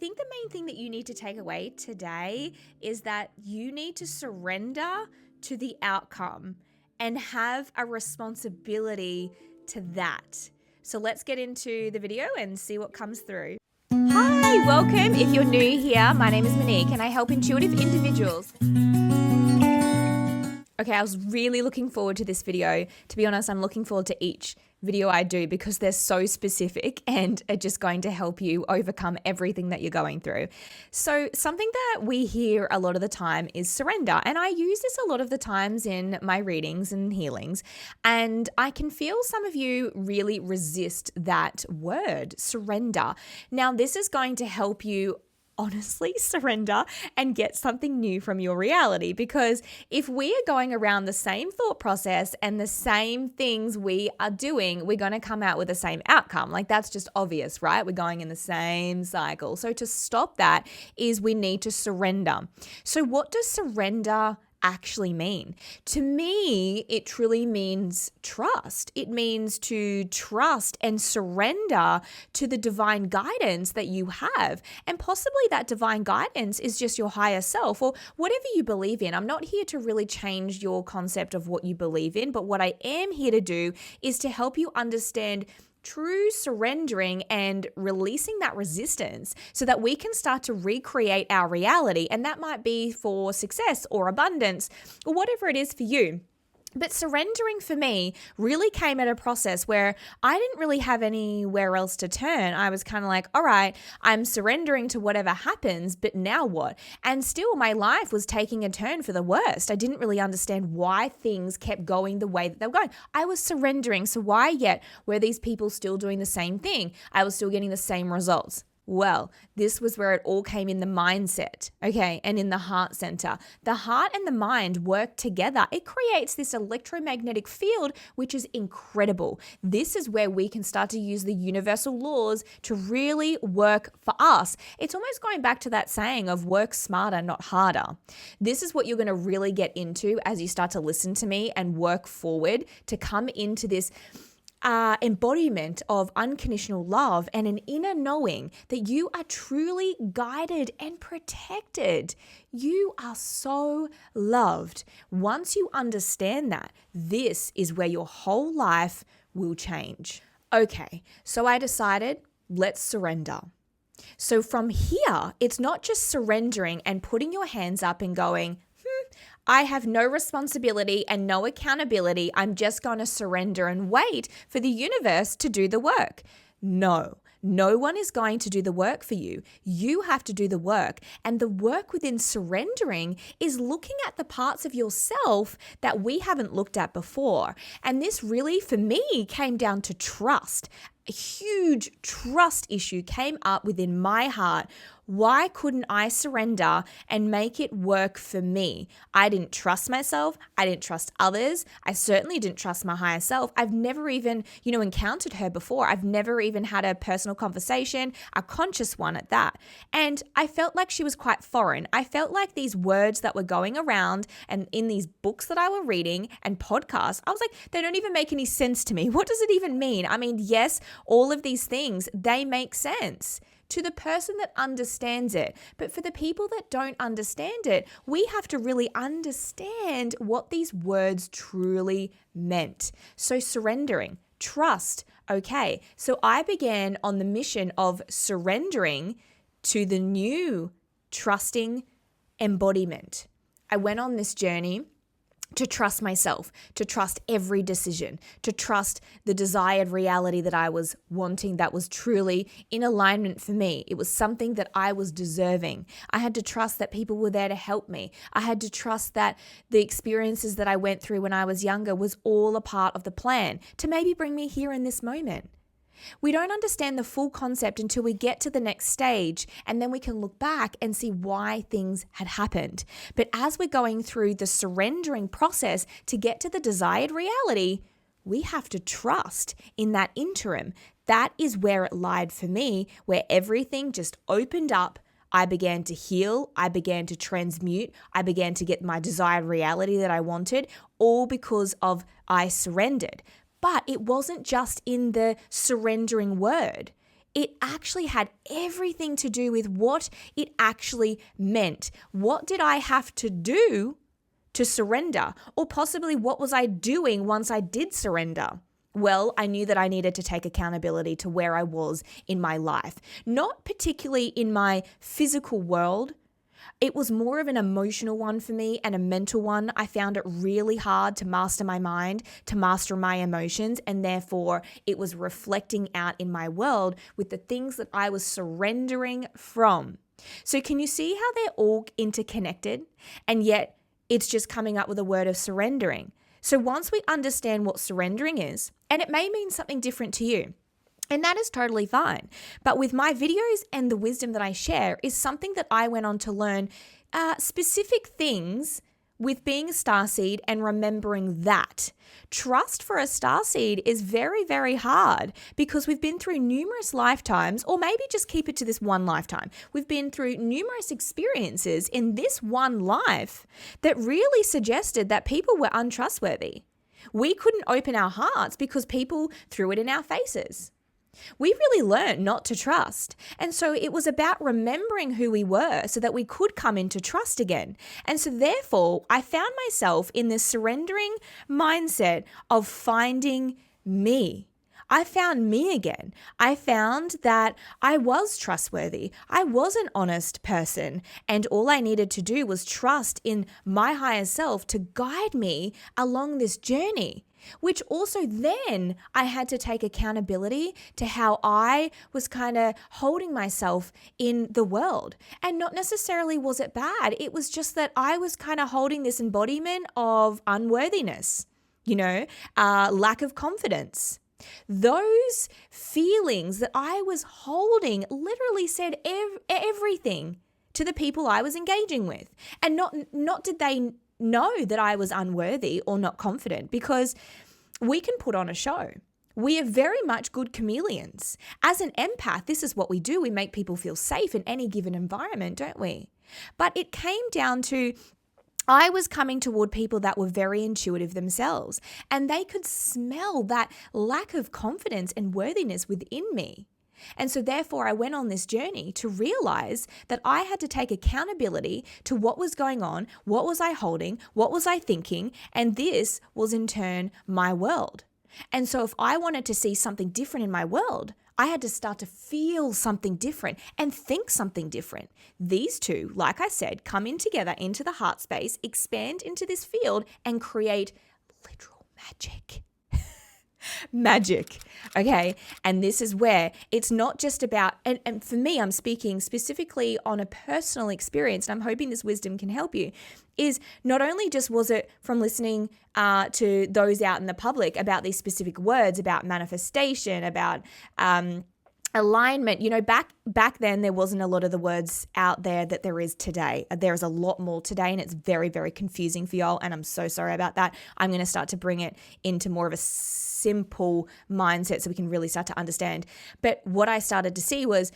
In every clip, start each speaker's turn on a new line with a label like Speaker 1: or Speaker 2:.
Speaker 1: think the main thing that you need to take away today is that you need to surrender to the outcome and have a responsibility to that. So let's get into the video and see what comes through. Hi, welcome. If you're new here, my name is Monique and I help intuitive individuals. Okay, I was really looking forward to this video. To be honest, I'm looking forward to each video I do because they're so specific and are just going to help you overcome everything that you're going through. So something that we hear a lot of the time is surrender. And I use this a lot of the times in my readings and healings. And I can feel some of you really resist that word, surrender. Now, this is going to help you honestly surrender and get something new from your reality, because if we are going around the same thought process and the same things we are doing, we're going to come out with the same outcome. Like, that's just obvious, right? We're going in the same cycle. So to stop that is we need to surrender. So what does surrender actually mean? To me, it truly means trust. It means to trust and surrender to the divine guidance that you have. And possibly that divine guidance is just your higher self or whatever you believe in. I'm not here to really change your concept of what you believe in, but what I am here to do is to help you understand true surrendering and releasing that resistance so that we can start to recreate our reality. And that might be for success or abundance or whatever it is for you. But surrendering for me really came at a process where I didn't really have anywhere else to turn. I was kind of like, all right, I'm surrendering to whatever happens, but now what? And still my life was taking a turn for the worst. I didn't really understand why things kept going the way that they were going. I was surrendering. So why yet were these people still doing the same thing? I was still getting the same results. Well, this was where it all came in the mindset, okay, and in the heart center. The heart and the mind work together. It creates this electromagnetic field, which is incredible. This is where we can start to use the universal laws to really work for us. It's almost going back to that saying of work smarter, not harder. This is what you're going to really get into as you start to listen to me and work forward to come into this embodiment of unconditional love and an inner knowing that you are truly guided and protected. You are so loved. Once you understand that, this is where your whole life will change. Okay, so I decided, let's surrender. So from here, it's not just surrendering and putting your hands up and going, I have no responsibility and no accountability. I'm just going to surrender and wait for the universe to do the work. No one is going to do the work for you. You have to do the work. And the work within surrendering is looking at the parts of yourself that we haven't looked at before. And this really, for me, came down to trust. A huge trust issue came up within my heart. Why couldn't I surrender and make it work for me? I didn't trust myself. I didn't trust others. I certainly didn't trust my higher self. I've never even, encountered her before. I've never even had a personal conversation, a conscious one at that. And I felt like she was quite foreign. I felt like these words that were going around and in these books that I were reading and podcasts, I was like, they don't even make any sense to me. What does it even mean? I mean, yes, all of these things, they make sense to the person that understands it. But for the people that don't understand it, we have to really understand what these words truly meant. So surrendering, trust, okay. So I began on the mission of surrendering to the new trusting embodiment. I went on this journey to trust myself, to trust every decision, to trust the desired reality that I was wanting that was truly in alignment for me. It was something that I was deserving. I had to trust that people were there to help me. I had to trust that the experiences that I went through when I was younger was all a part of the plan to maybe bring me here in this moment. We don't understand the full concept until we get to the next stage, and then we can look back and see why things had happened. But as we're going through the surrendering process to get to the desired reality, we have to trust in that interim. That is where it lied for me, where everything just opened up. I began to heal, I began to transmute, I began to get my desired reality that I wanted, all because of I surrendered. But it wasn't just in the surrendering word. it actually had everything to do with what it actually meant. What did I have to do to surrender? Or possibly what was I doing once I did surrender? Well, I knew that I needed to take accountability to where I was in my life, not particularly in my physical world. It was more of an emotional one for me and a mental one. I found it really hard to master my mind, to master my emotions, and therefore it was reflecting out in my world with the things that I was surrendering from. So can you see how they're all interconnected? And yet it's just coming up with a word of surrendering. So once we understand what surrendering is, and it may mean something different to you, and that is totally fine. But with my videos and the wisdom that I share is something that I went on to learn specific things with being a starseed and remembering that. Trust for a starseed is very, very hard because we've been through numerous lifetimes, or maybe just keep it to this one lifetime. We've been through numerous experiences in this one life that really suggested that people were untrustworthy. We couldn't open our hearts because people threw it in our faces. We really learned not to trust. And so it was about remembering who we were so that we could come into trust again. And so therefore, I found myself in this surrendering mindset of finding me. I found me again. I found that I was trustworthy. I was an honest person. And all I needed to do was trust in my higher self to guide me along this journey. Which also then I had to take accountability to how I was kind of holding myself in the world. And not necessarily was it bad. It was just that I was kind of holding this embodiment of unworthiness, lack of confidence. Those feelings that I was holding literally said everything to the people I was engaging with. And not did they know that I was unworthy or not confident, because we can put on a show. We are very much good chameleons. As an empath, this is what we do. We make people feel safe in any given environment, don't we? But it came down to I was coming toward people that were very intuitive themselves, and they could smell that lack of confidence and worthiness within me. And so therefore I went on this journey to realize that I had to take accountability to what was going on, what was I holding, what was I thinking, and this was in turn my world. And so if I wanted to see something different in my world, I had to start to feel something different and think something different. These two, like I said, come in together into the heart space, expand into this field, and create literal magic. Magic. Okay. And this is where it's not just about, and for me, I'm speaking specifically on a personal experience, and I'm hoping this wisdom can help you, is not only just was it from listening to those out in the public about these specific words, about manifestation, about alignment. Back then there wasn't a lot of the words out there that there is today. There's a lot more today, and it's very, very confusing for y'all, and I'm so sorry about that. I'm going to start to bring it into more of a simple mindset so we can really start to understand. But what I started to see was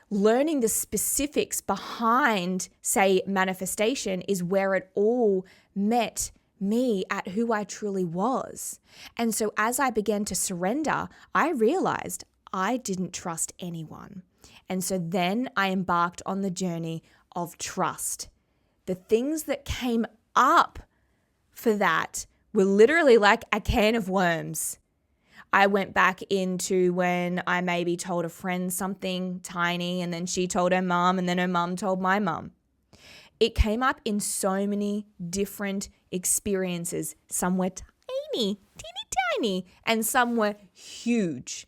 Speaker 1: learning the specifics behind, say, manifestation is where it all met me at who I truly was. And so as I began to surrender, I realized I didn't trust anyone. And so then I embarked on the journey of trust. The things that came up for that were literally like a can of worms. I went back into when I maybe told a friend something tiny, and then she told her mom, and then her mom told my mom. It came up in so many different experiences. Some were tiny, teeny tiny, and some were huge.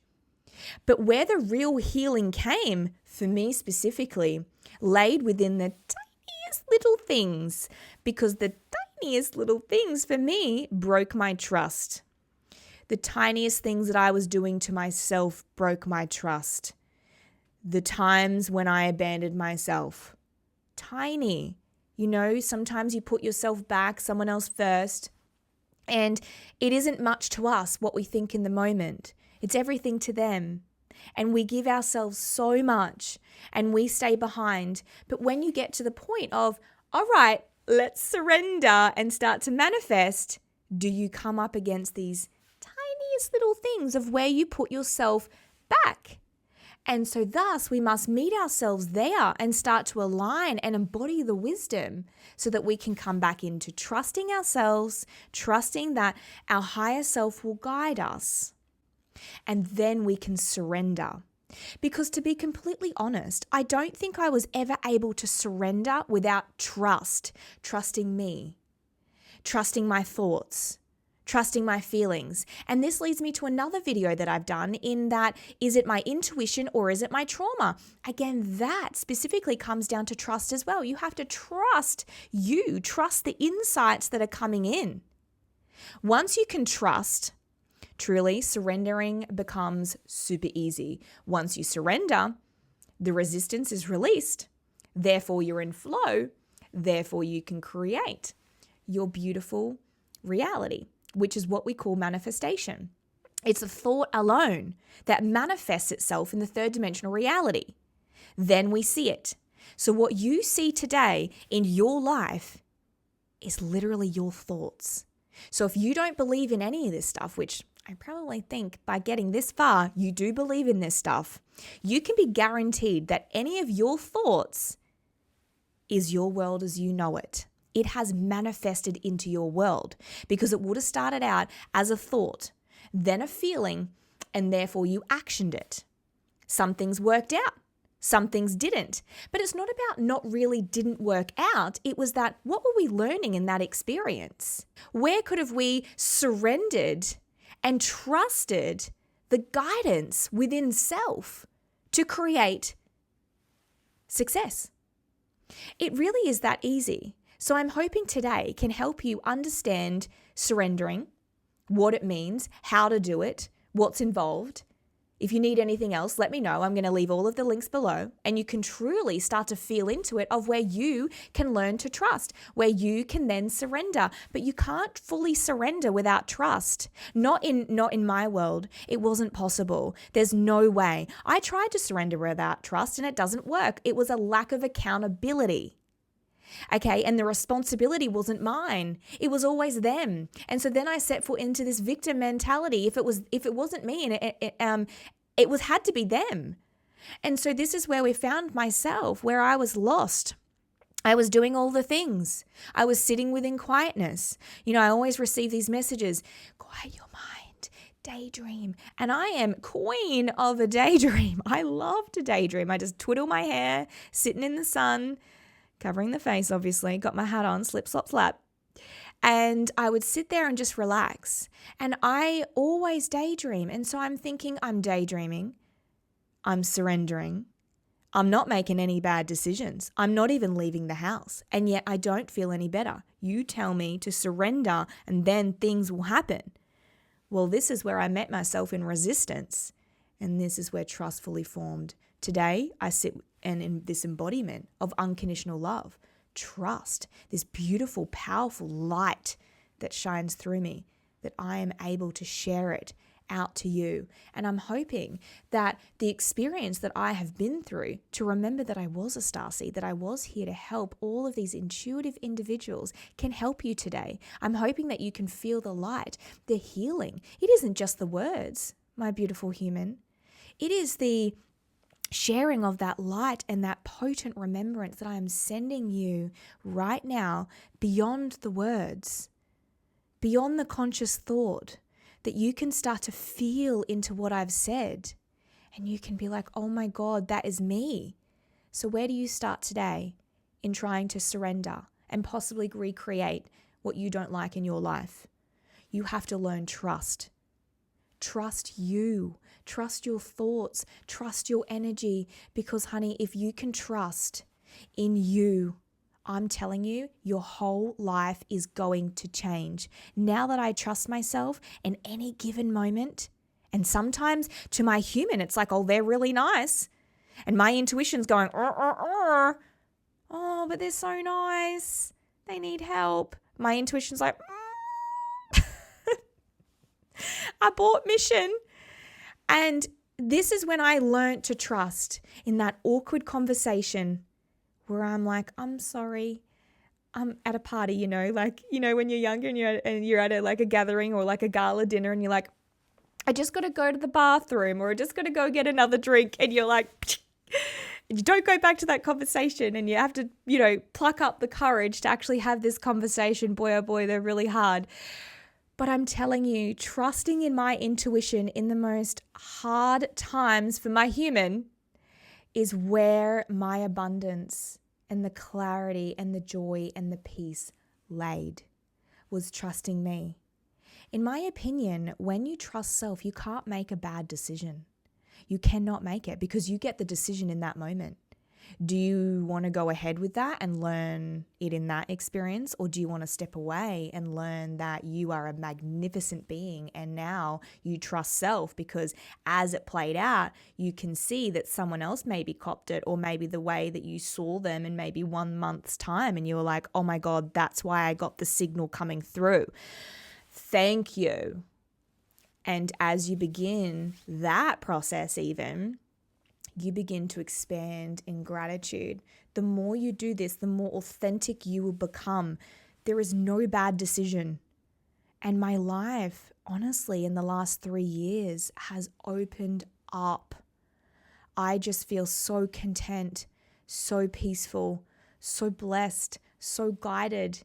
Speaker 1: But where the real healing came, for me specifically, laid within the tiniest little things, because the tiniest little things for me broke my trust. The tiniest things that I was doing to myself broke my trust. The times when I abandoned myself. Tiny. Sometimes you put yourself back, someone else first, and it isn't much to us what we think in the moment. It's everything to them. And we give ourselves so much and we stay behind. But when you get to the point of, all right, let's surrender and start to manifest, do you come up against these tiniest little things of where you put yourself back? And so thus we must meet ourselves there and start to align and embody the wisdom so that we can come back into trusting ourselves, trusting that our higher self will guide us. And then we can surrender. Because to be completely honest, I don't think I was ever able to surrender without trust, trusting me, trusting my thoughts, trusting my feelings. And this leads me to another video that I've done in that, is it my intuition or is it my trauma? Again, that specifically comes down to trust as well. You have to trust you, trust the insights that are coming in. Once you can trust, truly, surrendering becomes super easy. Once you surrender, the resistance is released. Therefore, you're in flow. Therefore, you can create your beautiful reality, which is what we call manifestation. It's a thought alone that manifests itself in the third dimensional reality. Then we see it. So what you see today in your life is literally your thoughts. So if you don't believe in any of this stuff, which I probably think by getting this far, you do believe in this stuff, you can be guaranteed that any of your thoughts is your world as you know it. It has manifested into your world because it would have started out as a thought, then a feeling, and therefore you actioned it. Some things worked out, some things didn't. But it's not about not really didn't work out. It was that, what were we learning in that experience? Where could have we surrendered and trusted the guidance within self to create success? It really is that easy. So I'm hoping today can help you understand surrendering, what it means, how to do it, what's involved. If you need anything else, let me know. I'm going to leave all of the links below, and you can truly start to feel into it of where you can learn to trust, where you can then surrender. But you can't fully surrender without trust. Not in my world. It wasn't possible. There's no way. I tried to surrender without trust and it doesn't work. It was a lack of accountability. Okay, and the responsibility wasn't mine. It was always them. And so then I set foot into this victim mentality. If it wasn't me, and it had to be them. And so this is where we found myself, where I was lost. I was doing all the things. I was sitting within quietness. I always receive these messages, quiet your mind, daydream. And I am queen of a daydream. I love to daydream. I just twiddle my hair, sitting in the sun, covering the face, obviously, got my hat on, slip, slop, slap. And I would sit there and just relax. And I always daydream. And so I'm thinking, I'm daydreaming. I'm surrendering. I'm not making any bad decisions. I'm not even leaving the house. And yet I don't feel any better. You tell me to surrender and then things will happen. Well, this is where I met myself in resistance. And this is where trust fully formed. Today, I sit and in this embodiment of unconditional love, trust, this beautiful, powerful light that shines through me, that I am able to share it out to you. And I'm hoping that the experience that I have been through, to remember that I was a starseed, that I was here to help all of these intuitive individuals, can help you today. I'm hoping that you can feel the light, the healing. It isn't just the words, my beautiful human. It is the sharing of that light and that potent remembrance that I am sending you right now beyond the words, beyond the conscious thought, that you can start to feel into what I've said and you can be like, oh my God, that is me. So where do you start today in trying to surrender and possibly recreate what you don't like in your life? You have to learn trust. Trust you, trust your thoughts, trust your energy, because honey, if you can trust in you, I'm telling you, your whole life is going to change. Now that I trust myself in any given moment, and sometimes to my human, it's like, oh, they're really nice. And my intuition's going, oh, but they're so nice. They need help. My intuition's like, abort mission. And this is when I learned to trust in that awkward conversation where I'm like, I'm sorry. I'm at a party, when you're younger and you're at a gathering or like a gala dinner and you're like, I just got to go to the bathroom, or I just got to go get another drink. And you're like, you don't go back to that conversation, and you have to, pluck up the courage to actually have this conversation. Boy, oh boy, they're really hard. But I'm telling you, trusting in my intuition in the most hard times for my human is where my abundance and the clarity and the joy and the peace laid, was trusting me. In my opinion, when you trust self, you can't make a bad decision. You cannot make it, because you get the decision in that moment. Do you want to go ahead with that and learn it in that experience? Or do you want to step away and learn that you are a magnificent being, and now you trust self, because as it played out, you can see that someone else maybe copped it, or maybe the way that you saw them in maybe 1 month's time, and you were like, oh my God, that's why I got the signal coming through. Thank you. And as you begin that process, even, you begin to expand in gratitude. The more you do this, the more authentic you will become. There is no bad decision. And my life, honestly, in the last 3 years has opened up. I just feel so content, so peaceful, so blessed, so guided.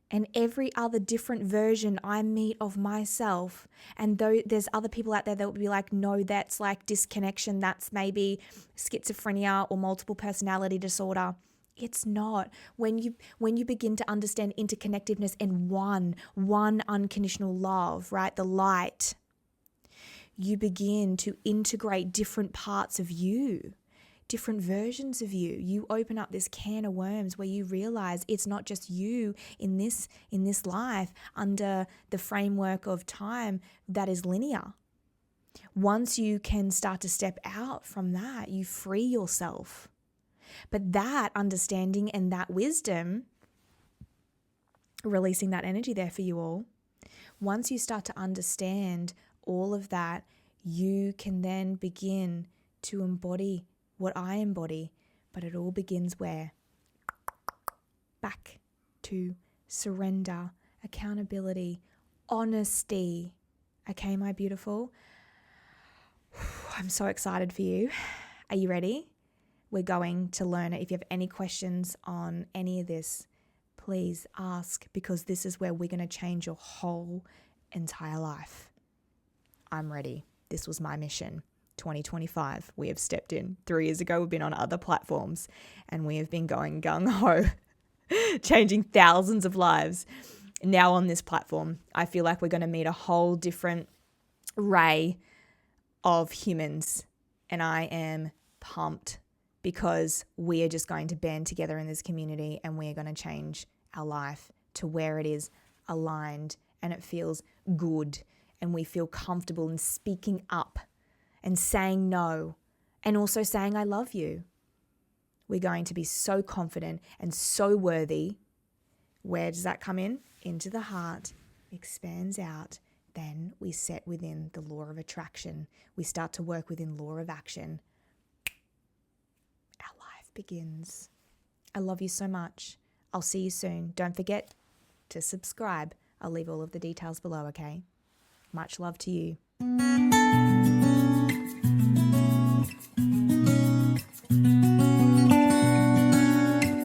Speaker 1: And every other different version I meet of myself, and though there's other people out there that will be like, no, that's like disconnection, that's maybe schizophrenia or multiple personality disorder. It's not. When you begin to understand interconnectiveness and one unconditional love, right, the light, you begin to integrate different parts of you, different versions of you. You open up this can of worms where you realize it's not just you in this life under the framework of time that is linear. Once you can start to step out from that, you free yourself. But that understanding and that wisdom, releasing that energy there for you all, once you start to understand all of that, you can then begin to embody what I embody. But it all begins where? Back to surrender, accountability, honesty. Okay, my beautiful? I'm so excited for you. Are you ready? We're going to learn it. If you have any questions on any of this, please ask, because this is where we're going to change your whole entire life. I'm ready. This was my mission. 2025, we have stepped in. 3 years ago, we've been on other platforms, and we have been going gung-ho, changing thousands of lives. Now on this platform, I feel like we're going to meet a whole different array of humans, and I am pumped, because we are just going to band together in this community, and we are going to change our life to where it is aligned and it feels good, and we feel comfortable in speaking up and saying no, and also saying I love you. We're going to be so confident and so worthy. Where does that come in? Into the heart, expands out. Then we set within the law of attraction. We start to work within law of action. Our life begins. I love you so much. I'll see you soon. Don't forget to subscribe. I'll leave all of the details below, okay? Much love to you.